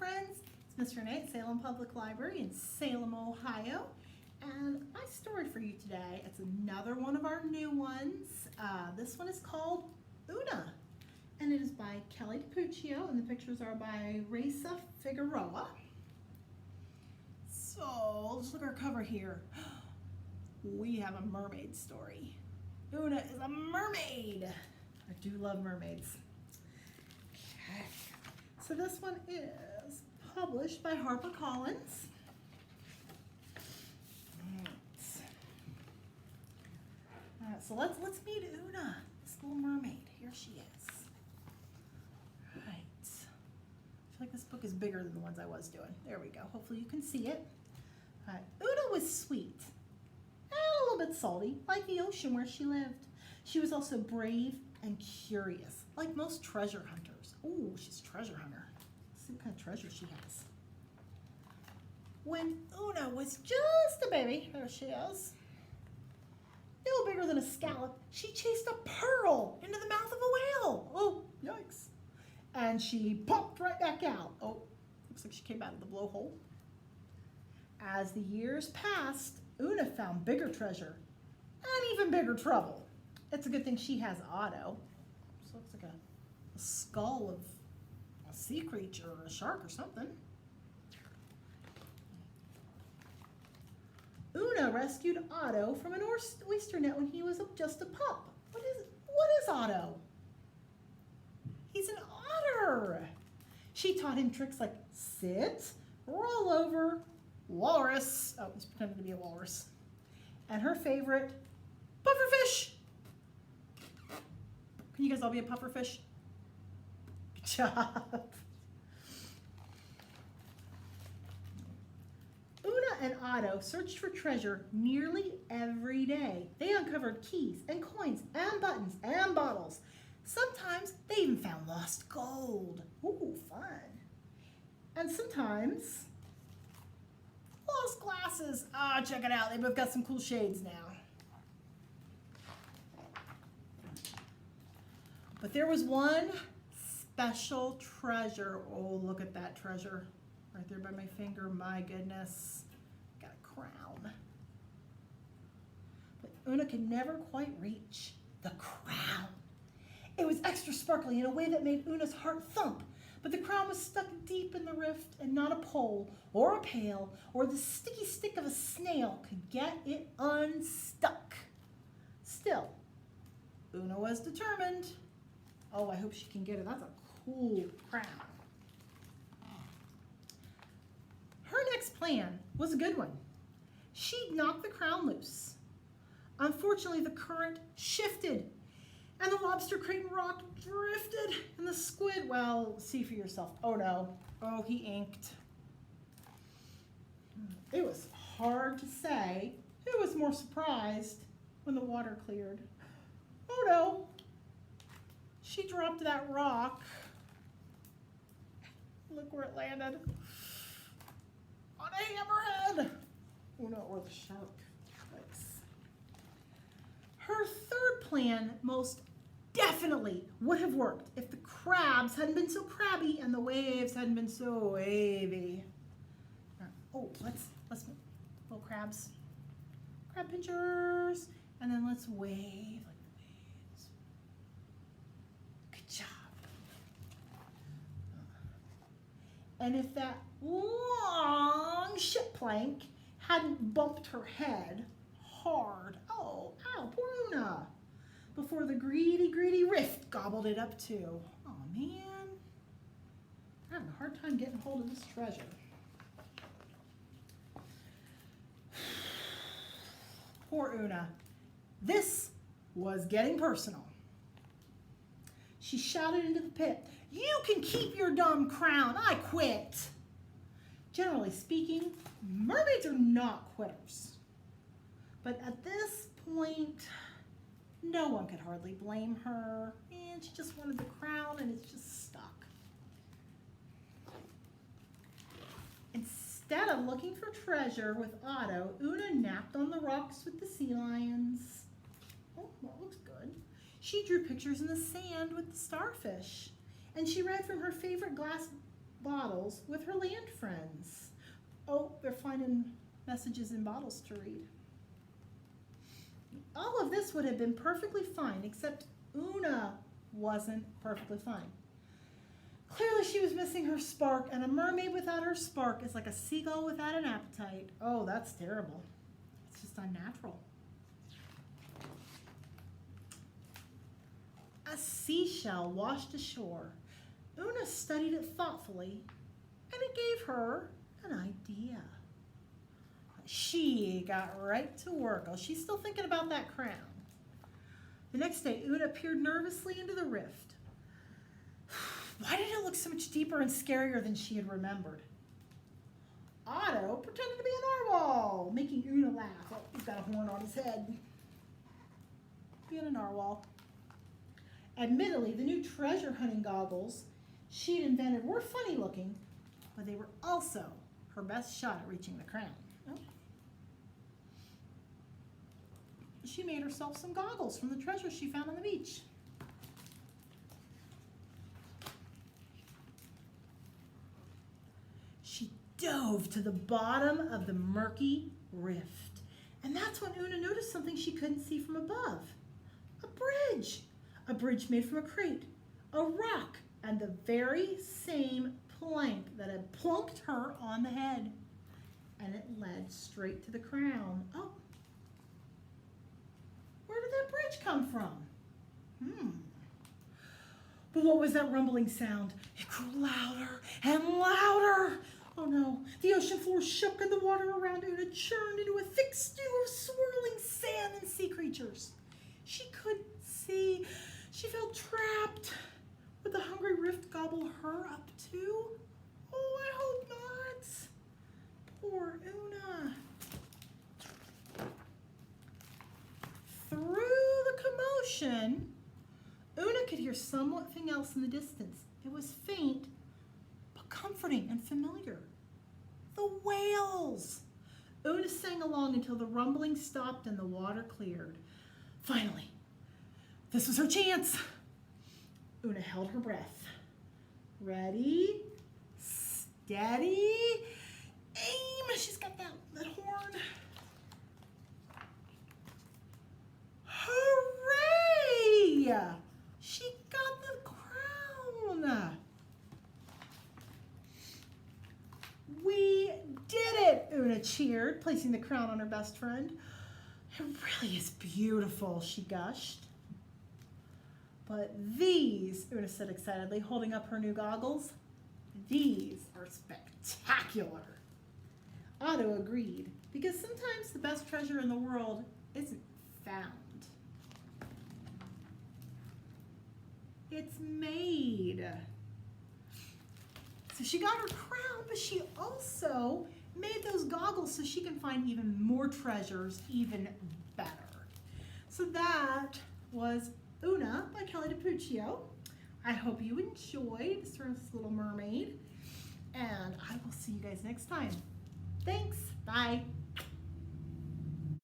friends, it's Miss Renee at Salem Public Library in Salem, Ohio. And my story for you today, it's another one of our new ones. This one is called Una. And it is by Kelly DiPuccio, and the pictures are by Raisa Figueroa. So let's look at our cover here. We have a mermaid story. Una is a mermaid. I do love mermaids. Okay. So this one is published by HarperCollins. So let's meet Una, this little mermaid. Here she is. Right. I feel like this book is bigger than the ones I was doing. There we go. Hopefully you can see it. All right. Una was sweet and a little bit salty, like the ocean where she lived. She was also brave and curious, like most treasure hunters. Ooh, she's a treasure hunter. Let's see what kind of treasure she has. When Una was just a baby, there she is, no bigger than a scallop, she chased a pearl into the mouth of a whale. Oh, yikes. And she popped right back out. Oh, looks like she came out of the blowhole. As the years passed, Una found bigger treasure and even bigger trouble. It's a good thing she has Otto. This looks like a skull of a sea creature or a shark or something. Una rescued Otto from an oyster net when he was just a pup. What is Otto? He's an otter. She taught him tricks like sit, roll over, walrus. Oh, he's pretending to be a walrus. And her favorite, pufferfish. Can you guys all be a pufferfish? Good job. Una and Otto searched for treasure nearly every day. They uncovered keys and coins and buttons and bottles. Sometimes they even found lost gold. Ooh, fun. And sometimes lost glasses. Ah, check it out. They both got some cool shades now. But there was one special treasure. Oh, look at that treasure. Right there by my finger, my goodness. Got a crown. But Una could never quite reach the crown. It was extra sparkly in a way that made Una's heart thump. But the crown was stuck deep in the rift, and not a pole or a pail or the sticky stick of a snail could get it unstuck. Still, Una was determined. Oh, I hope she can get it. That's a cool crown. Her next plan was a good one. She'd knock the crown loose. Unfortunately, the current shifted, and the lobster crate and rock drifted, and the squid, well, see for yourself. Oh no, oh, he inked. It was hard to say who was more surprised when the water cleared. Oh no, she dropped that rock. Look where it landed. On a hammerhead. Oh no, or the shark. Yikes. Her third plan most definitely would have worked if the crabs hadn't been so crabby and the waves hadn't been so wavy. Oh, let's little crabs. Crab pinchers. And then let's wave like the waves. Good job. And if that long ship plank hadn't bumped her head hard, oh, ow, poor Una, before the greedy rift gobbled it up too. Oh man, I'm having a hard time getting hold of this treasure. Poor Una. This was getting personal. She shouted into the pit, "You can keep your dumb crown, I quit." Generally speaking, mermaids are not quitters. But at this point, no one could hardly blame her, and she just wanted the crown and it's just stuck. Instead of looking for treasure with Otto, Una napped on the rocks with the sea lions. Oh, that looks good. She drew pictures in the sand with the starfish, and she read from her favorite glass bottles with her land friends. Oh, they're finding messages in bottles to read. All of this would have been perfectly fine, except Una wasn't perfectly fine. Clearly she was missing her spark, and a mermaid without her spark is like a seagull without an appetite. Oh, that's terrible. It's just unnatural. A seashell washed ashore. Una studied it thoughtfully, and it gave her an idea. She got right to work. Oh, she's still thinking about that crown. The next day, Una peered nervously into the rift. Why did it look so much deeper and scarier than she had remembered? Otto pretended to be a narwhal, making Una laugh. Oh, he's got a horn on his head. Being a narwhal. Admittedly, the new treasure hunting goggles she'd invented were funny looking, but they were also her best shot at reaching the crown. Oh. She made herself some goggles from the treasure she found on the beach. She dove to the bottom of the murky rift, and that's when Una noticed something she couldn't see from above. A bridge. A bridge made from a crate, a rock, and the very same plank that had plunked her on the head. And it led straight to the crown. Oh, where did that bridge come from? But what was that rumbling sound? It grew louder and louder. Oh no, the ocean floor shook and the water around Una churned into a thick stew of swirling sand and sea creatures. She couldn't see. She felt trapped. Would the hungry rift gobble her up too? Oh, I hope not. Poor Una. Through the commotion, Una could hear something else in the distance. It was faint, but comforting and familiar. The whales! Una sang along until the rumbling stopped and the water cleared. Finally, this was her chance. Una held her breath. Ready, steady, aim. She's got that horn. Hooray! She got the crown. We did it, Una cheered, placing the crown on her best friend. It really is beautiful, she gushed. But these, Una said excitedly, holding up her new goggles, these are spectacular. Otto agreed, because sometimes the best treasure in the world isn't found. It's made. So she got her crown, but she also made those goggles so she can find even more treasures even better. So that was Una by Kelly DiPuccio. I hope you enjoyed this little mermaid, and I will see you guys next time. Thanks. Bye.